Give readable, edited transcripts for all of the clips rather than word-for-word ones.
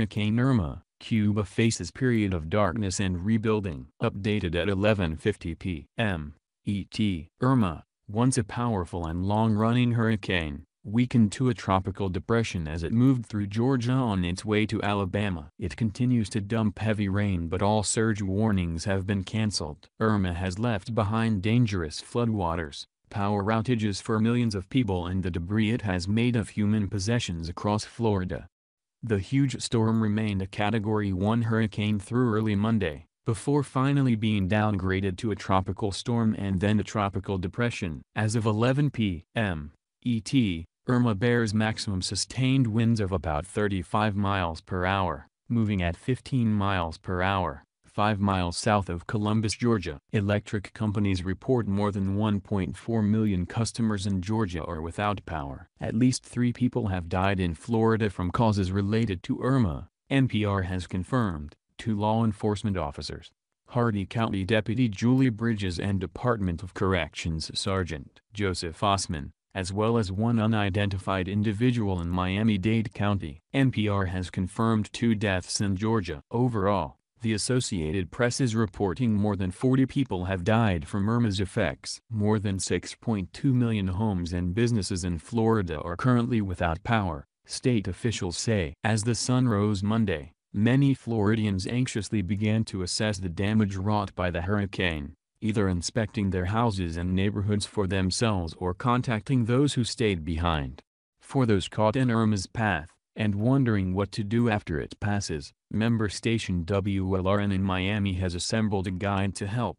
Hurricane Irma, Cuba faces period of darkness and rebuilding. Updated at 11:50 p.m. ET. Irma, once a powerful and long-running hurricane, weakened to a tropical depression as it moved through Georgia on its way to Alabama. It continues to dump heavy rain, but all surge warnings have been canceled. Irma has left behind dangerous floodwaters, power outages for millions of people, and the debris it has made of human possessions across Florida. The huge storm remained a Category 1 hurricane through early Monday, before finally being downgraded to a tropical storm and then a tropical depression. As of 11 p.m. ET, Irma bears maximum sustained winds of about 35 miles per hour, moving at 15 miles per hour, 5 miles south of Columbus, Georgia. Electric companies report more than 1.4 million customers in Georgia are without power. At least 3 people have died in Florida from causes related to Irma, NPR has confirmed, 2 law enforcement officers, Hardee County Deputy Julie Bridges and Department of Corrections Sergeant Joseph Ossman, as well as 1 unidentified individual in Miami-Dade County. NPR has confirmed 2 deaths in Georgia. Overall, the Associated Press is reporting more than 40 people have died from Irma's effects. More than 6.2 million homes and businesses in Florida are currently without power, state officials say. As the sun rose Monday, many Floridians anxiously began to assess the damage wrought by the hurricane, either inspecting their houses and neighborhoods for themselves or contacting those who stayed behind. For those caught in Irma's path, and wondering what to do after it passes, member station WLRN in Miami has assembled a guide to help.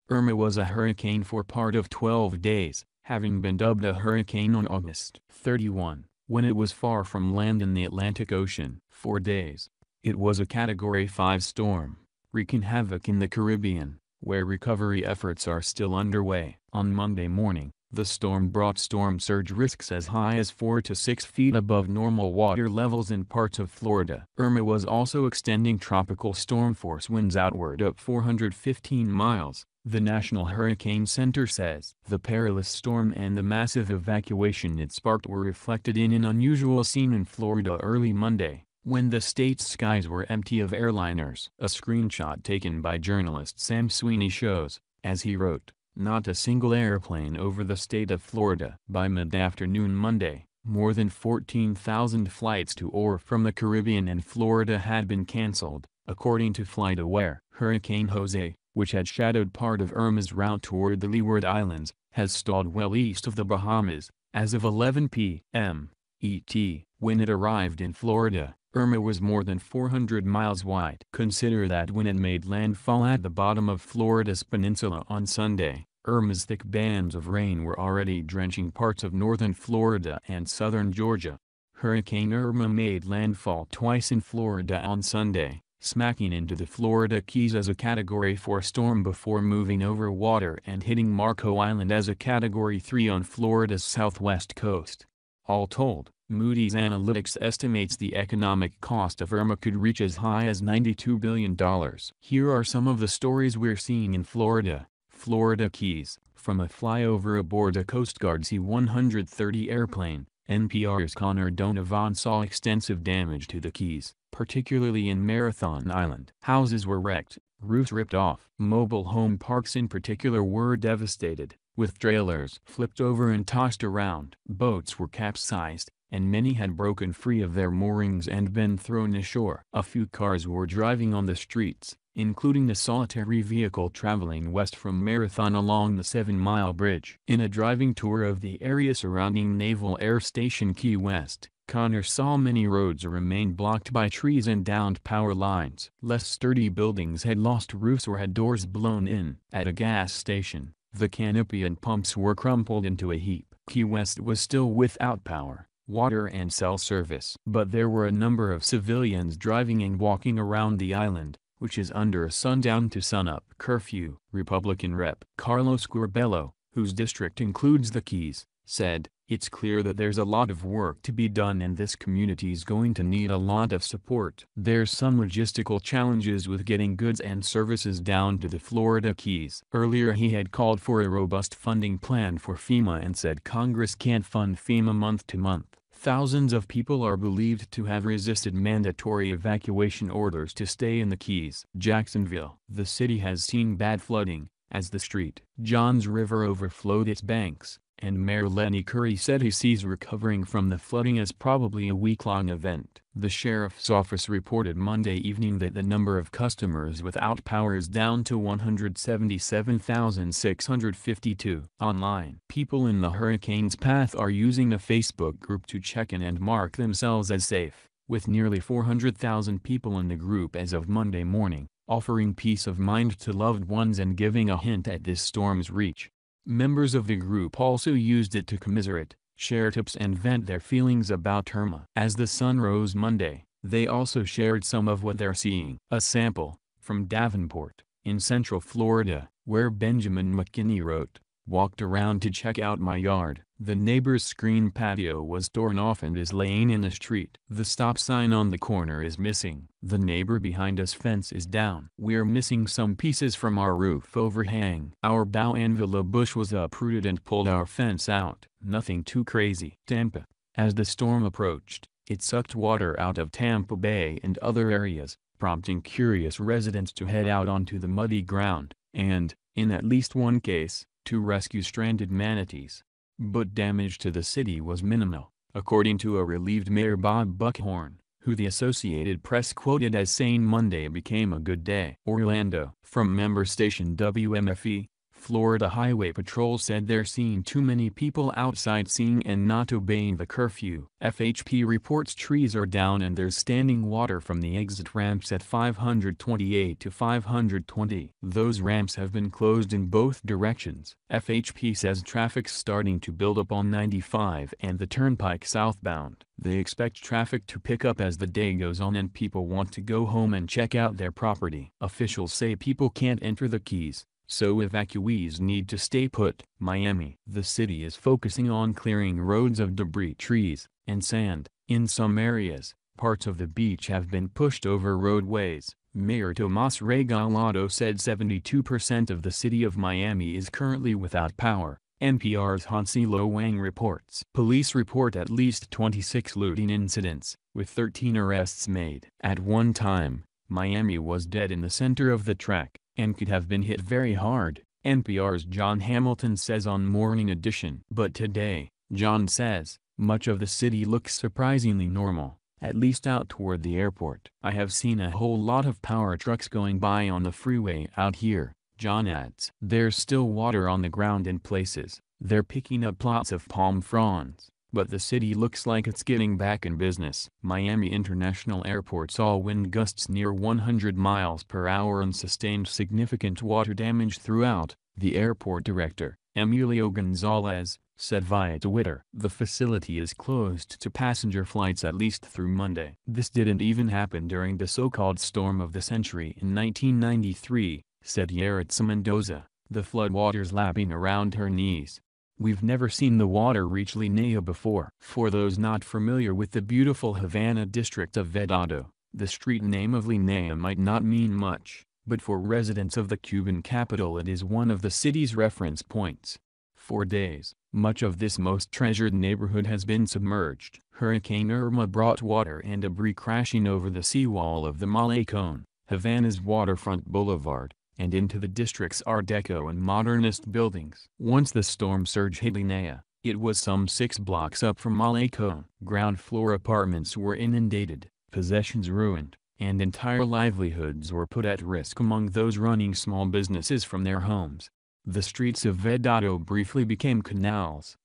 Irma was a hurricane for part of 12 days, having been dubbed a hurricane on August 31, when it was far from land in the Atlantic Ocean. 4 days. It was a Category 5 storm, wreaking havoc in the Caribbean, where recovery efforts are still underway. On Monday morning, the storm brought storm surge risks as high as 4 to 6 feet above normal water levels in parts of Florida. Irma was also extending tropical storm force winds outward up 415 miles, the National Hurricane Center says. The perilous storm and the massive evacuation it sparked were reflected in an unusual scene in Florida early Monday, when the state's skies were empty of airliners. A screenshot taken by journalist Sam Sweeney shows, as he wrote, "Not a single airplane over the state of Florida." By mid-afternoon Monday, more than 14,000 flights to or from the Caribbean and Florida had been canceled, according to FlightAware. Hurricane Jose, which had shadowed part of Irma's route toward the Leeward Islands, has stalled well east of the Bahamas. As of 11 p.m. ET, when it arrived in Florida, Irma was more than 400 miles wide. Consider that when it made landfall at the bottom of Florida's peninsula on Sunday, Irma's thick bands of rain were already drenching parts of northern Florida and southern Georgia. Hurricane Irma made landfall twice in Florida on Sunday, smacking into the Florida Keys as a Category 4 storm before moving over water and hitting Marco Island as a Category 3 on Florida's southwest coast. All told, Moody's Analytics estimates the economic cost of Irma could reach as high as $92 billion. Here are some of the stories we're seeing in Florida. Florida Keys, from a flyover aboard a Coast Guard C-130 airplane, NPR's Connor Donovan saw extensive damage to the Keys, particularly in Marathon Island. Houses were wrecked, roofs ripped off. Mobile home parks in particular were devastated, with trailers flipped over and tossed around. Boats were capsized, and many had broken free of their moorings and been thrown ashore. A few cars were driving on the streets, including a solitary vehicle traveling west from Marathon along the 7-mile bridge. In a driving tour of the area surrounding Naval Air Station Key West, Connor saw many roads remain blocked by trees and downed power lines. Less sturdy buildings had lost roofs or had doors blown in. At a gas station, the canopy and pumps were crumpled into a heap. Key West was still without power, water and cell service. But there were a number of civilians driving and walking around the island, which is under a sundown to sunup curfew. Republican Rep. Carlos Curbelo, whose district includes the Keys, said, "It's clear that there's a lot of work to be done and this community's going to need a lot of support. There's some logistical challenges with getting goods and services down to the Florida Keys." Earlier he had called for a robust funding plan for FEMA and said Congress can't fund FEMA month to month. Thousands of people are believed to have resisted mandatory evacuation orders to stay in the Keys. Jacksonville. The city has seen bad flooding, as the St. Johns River overflowed its banks, and Mayor Lenny Curry said he sees recovering from the flooding as probably a week-long event. The sheriff's office reported Monday evening that the number of customers without power is down to 177,652. Online. People in the hurricane's path are using a Facebook group to check in and mark themselves as safe, with nearly 400,000 people in the group as of Monday morning, offering peace of mind to loved ones and giving a hint at this storm's reach. Members of the group also used it to commiserate, share tips and vent their feelings about Irma. As the sun rose Monday, they also shared some of what they're seeing. A sample, from Davenport, in Central Florida, where Benjamin McKinney wrote, "Walked around to check out my yard. The neighbor's screen patio was torn off and is laying in the street. The stop sign on the corner is missing. The neighbor behind us fence is down. We're missing some pieces from our roof overhang. Our bougainvillea bush was uprooted and pulled our fence out. Nothing too crazy." Tampa. As the storm approached, it sucked water out of Tampa Bay and other areas, prompting curious residents to head out onto the muddy ground, and, in at least one case, to rescue stranded manatees. But damage to the city was minimal, according to a relieved Mayor Bob Buckhorn, who the Associated Press quoted as saying Monday became a good day. Orlando. From member station WMFE, Florida Highway Patrol said they're seeing too many people outside seeing and not obeying the curfew. FHP reports trees are down and there's standing water from the exit ramps at 528 to 520. Those ramps have been closed in both directions. FHP says traffic's starting to build up on 95 and the turnpike southbound. They expect traffic to pick up as the day goes on and people want to go home and check out their property. Officials say people can't enter the Keys, so evacuees need to stay put. Miami. The city is focusing on clearing roads of debris, trees, and sand. In some areas, parts of the beach have been pushed over roadways. Mayor Tomas Regalado said 72% of the city of Miami is currently without power. NPR's Hansi Lo Wang reports. Police report at least 26 looting incidents, with 13 arrests made. At one time, Miami was dead in the center of the track, and could have been hit very hard, NPR's John Hamilton says on Morning Edition. But today, John says, much of the city looks surprisingly normal, at least out toward the airport. "I have seen a whole lot of power trucks going by on the freeway out here," John adds. "There's still water on the ground in places. They're picking up plots of palm fronds, but the city looks like it's getting back in business." Miami International Airport saw wind gusts near 100 miles per hour and sustained significant water damage throughout, the airport director, Emilio Gonzalez, said via Twitter. The facility is closed to passenger flights at least through Monday. "This didn't even happen during the so-called storm of the century in 1993, said Yaritza Mendoza, the floodwaters lapping around her knees. "We've never seen the water reach Linnea before." For those not familiar with the beautiful Havana district of Vedado, the street name of Linnea might not mean much, but for residents of the Cuban capital it is one of the city's reference points. For days, much of this most treasured neighborhood has been submerged. Hurricane Irma brought water and debris crashing over the seawall of the Malecón, Havana's waterfront boulevard, and into the district's Art Deco and modernist buildings. Once the storm surge hit Linnea, it was some 6 blocks up from Malecón. Ground floor apartments were inundated, possessions ruined, and entire livelihoods were put at risk among those running small businesses from their homes. The streets of Vedado briefly became canals.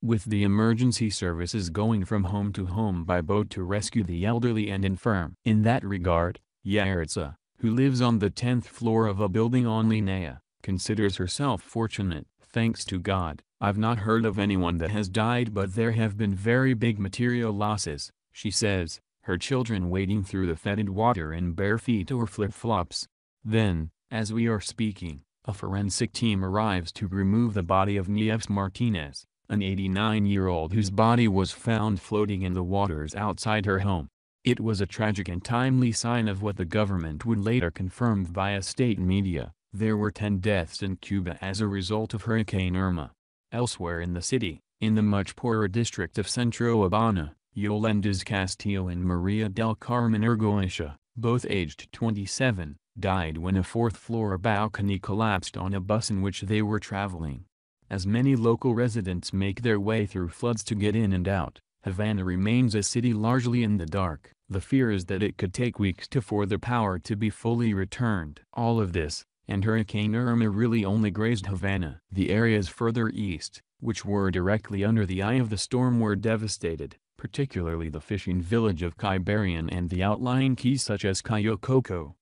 With the emergency services going from home to home by boat to rescue the elderly and infirm. In that regard, Yaritza, who lives on the 10th floor of a building on Linnea, considers herself fortunate. "Thanks to God, I've not heard of anyone that has died, but there have been very big material losses," she says, her children wading through the fetid water in bare feet or flip-flops. Then, as we are speaking, a forensic team arrives to remove the body of Nieves Martinez, an 89-year-old whose body was found floating in the waters outside her home. It was a tragic and timely sign of what the government would later confirm via state media. There were 10 deaths in Cuba as a result of Hurricane Irma. Elsewhere in the city, In the much poorer district of Centro Habana, Yolanda's Castillo and Maria del Carmen Argoitia, both aged 27, died when a fourth-floor balcony collapsed on a bus in which they were traveling. As many local residents make their way through floods to get in and out, Havana remains a city largely in the dark. The fear is that it could take weeks for the power to be fully returned. All of this, and Hurricane Irma really only grazed Havana. The areas further east, which were directly under the eye of the storm, were devastated, particularly the fishing village of Ciberian and the outlying keys such as Cayo Coco.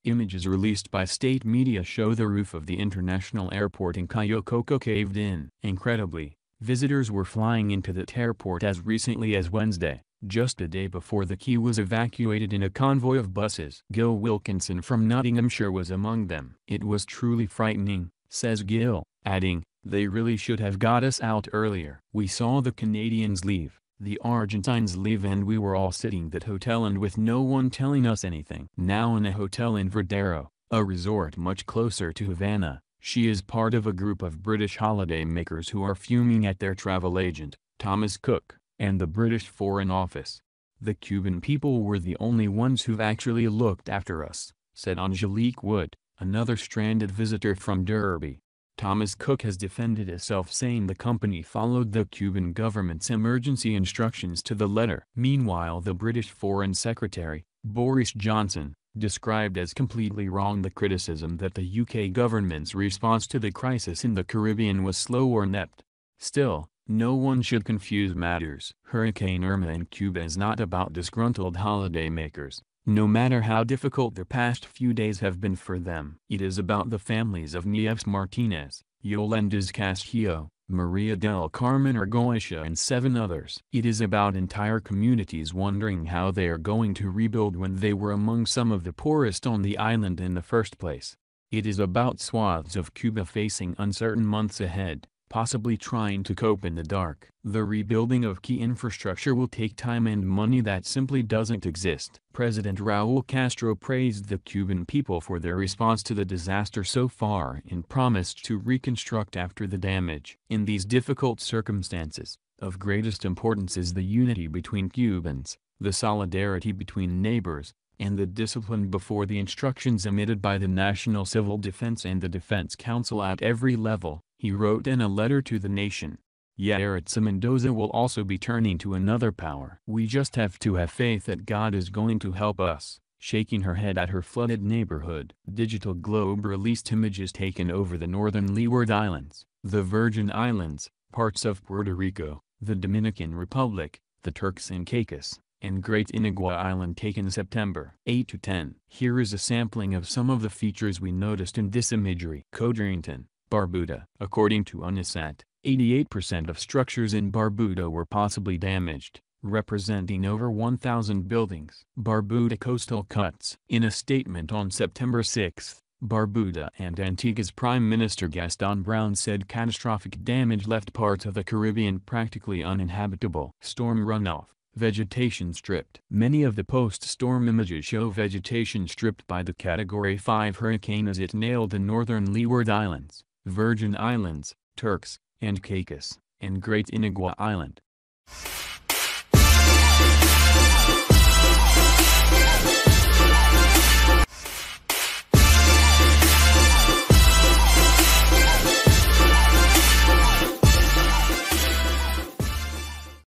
Images released by state media show the roof of the international airport in Cayo Coco caved in. Incredibly, visitors were flying into that airport as recently as Wednesday, just a day before the key was evacuated in a convoy of buses. Gil Wilkinson from Nottinghamshire was among them. "It was truly frightening," says Gil, adding, "They really should have got us out earlier. We saw the Canadians leave, the Argentines leave, and we were all sitting at that hotel and with no one telling us anything." Now in a hotel in Verdero, a resort much closer to Havana, she is part of a group of British holidaymakers who are fuming at their travel agent, Thomas Cook, and the British Foreign Office. "The Cuban people were the only ones who've actually looked after us," said Angelique Wood, another stranded visitor from Derby. Thomas Cook has defended itself, saying the company followed the Cuban government's emergency instructions to the letter. Meanwhile, the British Foreign Secretary, Boris Johnson, described as completely wrong the criticism that the UK government's response to the crisis in the Caribbean was slow or inept. Still, no one should confuse matters. Hurricane Irma in Cuba is not about disgruntled holidaymakers, no matter how difficult the past few days have been for them. It is about the families of Nieves Martinez, Yolanda's Castillo, Maria del Carmen Argoitia and 7 others. It is about entire communities wondering how they are going to rebuild when they were among some of the poorest on the island in the first place. It is about swaths of Cuba facing uncertain months ahead, possibly trying to cope in the dark. The rebuilding of key infrastructure will take time and money that simply doesn't exist. President Raúl Castro praised the Cuban people for their response to the disaster so far and promised to reconstruct after the damage. In these difficult circumstances, of greatest importance is the unity between Cubans, the solidarity between neighbors, and the discipline before the instructions emitted by the National Civil Defense and the Defense Council at every level, he wrote in a letter to the nation. Yaritza Mendoza will also be turning to another power. "We just have to have faith that God is going to help us," shaking her head at her flooded neighborhood. Digital Globe released images taken over the northern Leeward Islands, the Virgin Islands, parts of Puerto Rico, the Dominican Republic, the Turks and Caicos, and Great Inagua Island taken September 8 to 10. Here is a sampling of some of the features we noticed in this imagery. Codrington, Barbuda. According to UNISAT, 88% of structures in Barbuda were possibly damaged, representing over 1,000 buildings. Barbuda Coastal Cuts. In a statement on September 6, Barbuda and Antigua's Prime Minister Gaston Brown said catastrophic damage left parts of the Caribbean practically uninhabitable. Storm runoff. Vegetation stripped. Many of the post-storm images show vegetation stripped by the Category 5 hurricane as it nailed the northern Leeward Islands, Virgin Islands, Turks and Caicos, and Great Inagua Island.